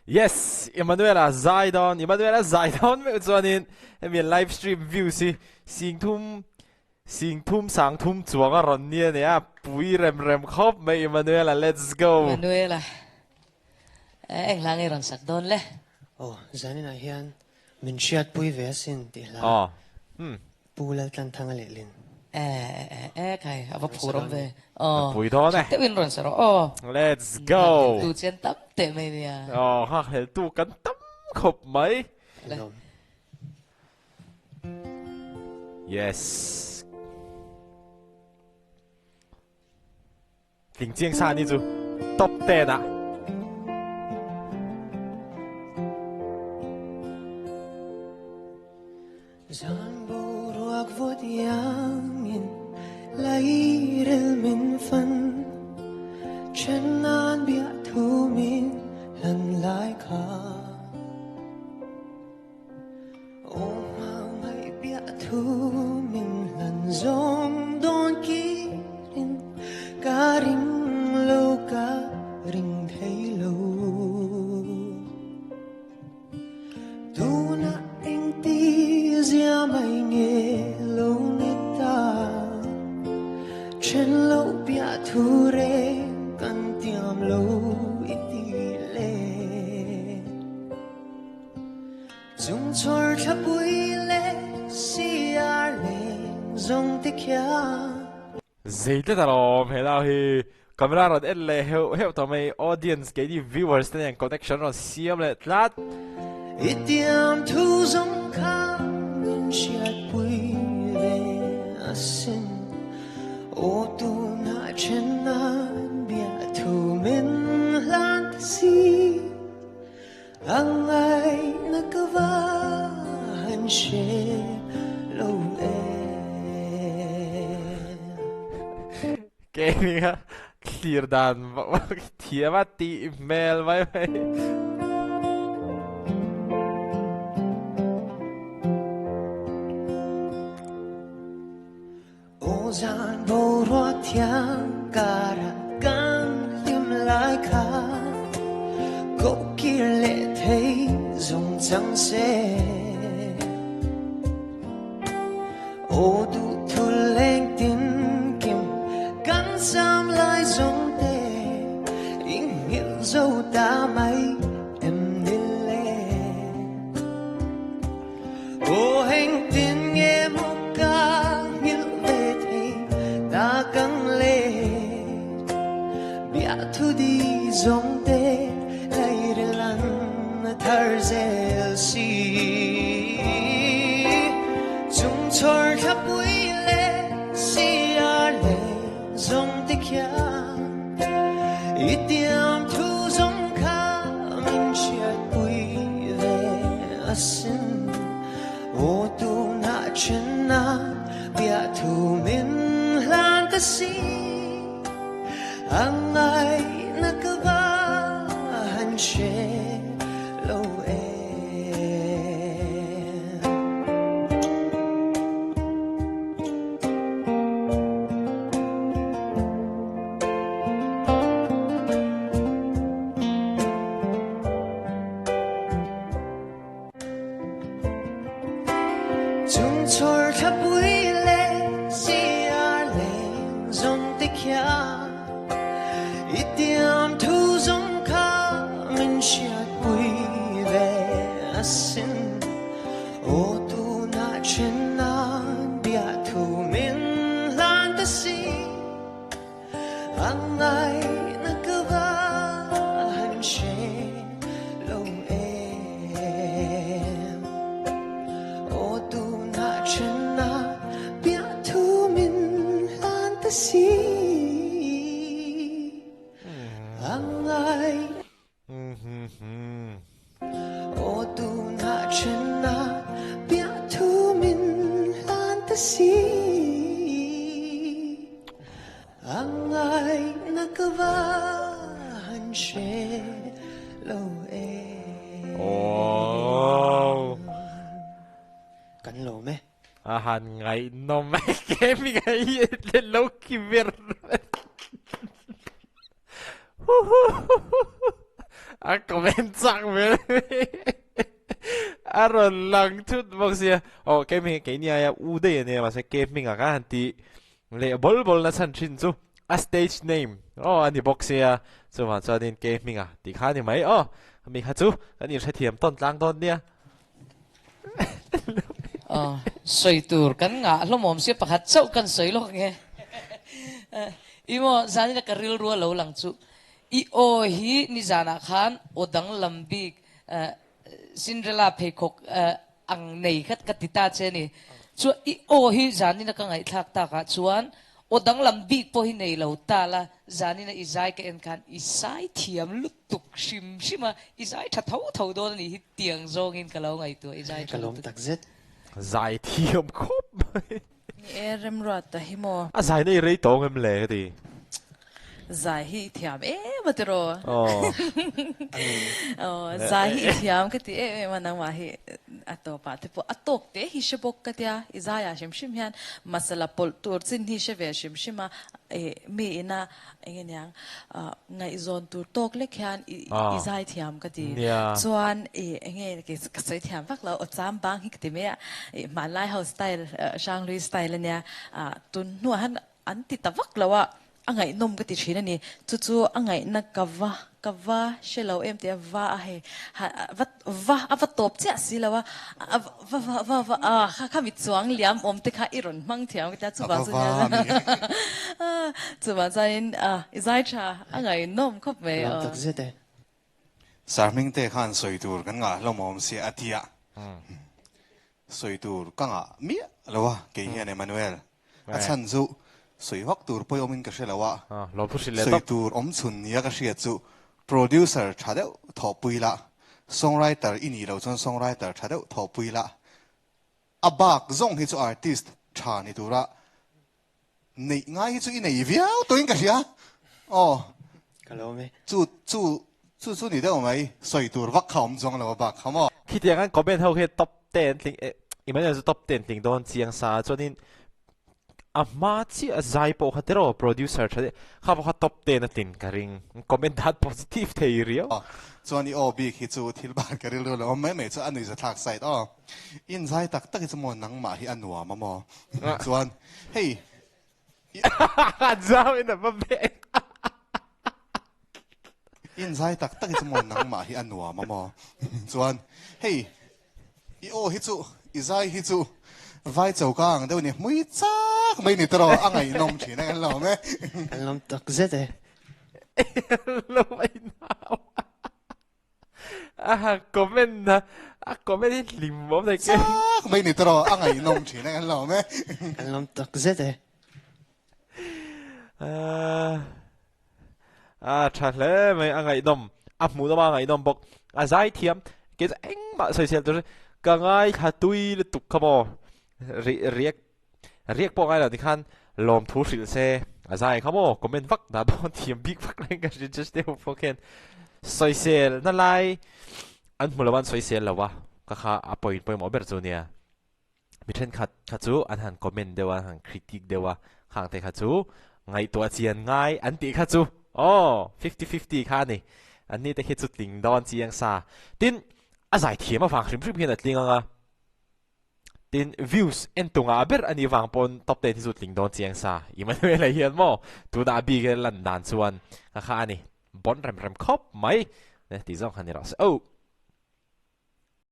Yes, Emanuela Zaidon me chuanin hemi live stream view sing thum sang thum chuanga ron nia ne a pui rem khop me Emanuela, let's go. Manuela, anh lang iron sak don le. Oh, zanin ahian min siat pui vesin ti la. Oh. Pulal tan tangalelin. Kai, apa purom ve. Oh. Pui đó ne. Te win ron saro. Oh. Let's go. Tu chen tap te me nia. Oh, ha hel tu kan tam khop mai. Nom. Yes. Kinh chiang sa ni chu top 10 à. Zanbo ruag vot yamin lairel min fan chenan bia thu min lan lai kha o ma mai bia thu min lan zong don ki rin ka ring lo ka ring thei lo tu na eng ti zia mai nghe lo neta chen lo bia thu re kan tiam lo iti le zum chor thapui le sia le zong te kya Zeite tarom hello hi camera ron elle help to my audience cái đi viewers tên connection ron siam le tlat itiam thu zong kha min siat pui ve asin o tu na chen na bia thu min lan si ang ai na kava han she lo e cái này clear dan thia ma ti mail mai mai o zan bo ro thiang kara kan lim lai kha ko kia le thei zong chang se o du thu leng tin kim kan sam lai zong te ing hil zo ta mai em ni le o heng tin nghe mo ka hil ve thei ta căng le bia thu đi zong te lai re lan thar zel si zum chor thap ui le si ar le zong te kya itiam thu zong kha min chiat ui ve asin o tu na chen na bia thu min lan ta si ang ai na ka ba han she lo e zum chor thap ui le si ar le zong te kya itiam thu zong kha min siat pui ve asin o tu na chen na bia thu min lan ta si ang ai na ka va han she lo em o tu na chen na bia thu min lan ta si ang ai o tu na chen na bia thu min lan ta si ang ai na ka va han she lo e oh kan lo me ahan ngai no me cái mi ngai le lo ki ver comment chẳng về rồi lăng chút bốc xia cái mình cái này u đây này mà sẽ cái mình cái anh tí lệ bol bol là sẵn chín chú a stage name anh đi bốc xia chú mà cho nên cái mình tí khá thì mấy mình hả chú anh đi sẽ thiểm tôn lang tôn nha soi tur kan nga lo mom sia pakhat chau kan soi lo nge imo zani na karil ru lo lang chu I o hi ni zana khan odang lambik Cinderella phekok ang nei khat katita che ni chu I o hi zani na ka ngai thak ta ka chuan odang lambik po hi nei lo ta la zani na izai ka en khan isai thiam lutuk shim shima izai tha thau thau do ni hi tiang zong in ka lo ngai tu izai Kalom tak zet. giải thiểm khốp ni erem ro ta himo giải này rây tông em lệ đi zai hi thiam matero oh zai hi thiam ka ti manang ma hi atopa te po atok te hi shebok ka tia izaya shim shim hian masala pol tur chin hi sheve shim shima mi ina engyang ngai zon tur tok le khan izai thiam ka ti chuan nge ke sai thiam vak lo ocham bang hi ti me malai house style shangri style nya tun nu han an ti tawak lawa angai nom ka ti thina ni chu chu angai na kawa shelo em te va a he va ava top cha silawa va kha mi chuang liam om te kha iron mang thiam ta chu ba chu chu ba zain izai cha angai nom khop me Kalom tak zet. Sarming te khan soi tur kan nga lo mom si atia soi tur ka nga mi lawa ke hian Emmanuel a chan zu soi hok tur poi omin ka shelawa lo phu shi le soi top tur om chun nia ka shia chu producer thadeu tho puila songwriter ini lo chon songwriter thadeu tho puila abak zong hi chu artist tha ni tura nei ngai hi chu i nei viau toin ka sia Kalom e. chu ni deu mai soi tur vak khom zong lo bak khamo khi tiếng anh comment hậu hết top 10 tiếng mình là top 10 tiếng don chiang sa cho nên mà chỉ giải bộ hạt đó producer thế khắp hạt top 10 là tin cái ring comment hạt positive thế riêu cho ni obi khi chu thil ban ka ril lo mai mai chu anu za thak side in zai tak tak chu mo nang ma hi anwa ma mo chuan hey giao in là bê in zai tak tak chu mo nang ma hi anwa ma mo chuan hey I o hi chu I zai hi chu vai chau kang deu ni mui chak mai ni tro angai nom thina kan lo me Kalom tak zet. lo mai nào comment comment lim bom này kia chak mai ni tro angai nom thina kan lo me Kalom tak zet. thật lẽ mày ăn ngày nôm mù nó ngày nôm bọc giải thiam cái anh mà xây xây tôi càng ai hạt tui tục không à riết bọc ai là thì khăn lom thú sự xe giải không à comment vắt đã bao thiam big vắt lên cái gì just đều phô khen xây xây nó lại anh mù làm xây xây là wa các khá point mỏ bẹt rồi nèมีเช่นขัดจูอันหันคอมเมนต์เดียวอันหันคริติกเดียวห่างแต่ขัดจูไงตัวเจียนไงอันตีขัดจู50-50ค่ะนี่อันนี้แต่แค่จุดลิงดอนเจียงซาตินอาศัยเทียมมาฟังชิมชิมเพียงแต่ลิงอ่ะติน views เอ็นตุงอาเบอร์อันนี้ฟังปนท็อปเต็นที่สุดลิงดอนเจียงซาอีมันไม่อะไรเฮียนมั้งตัวดาบีกันลันดานส่วนค่ะนี่บอลแรมคอปไหมเนี่ยตีสองคันนี้เรา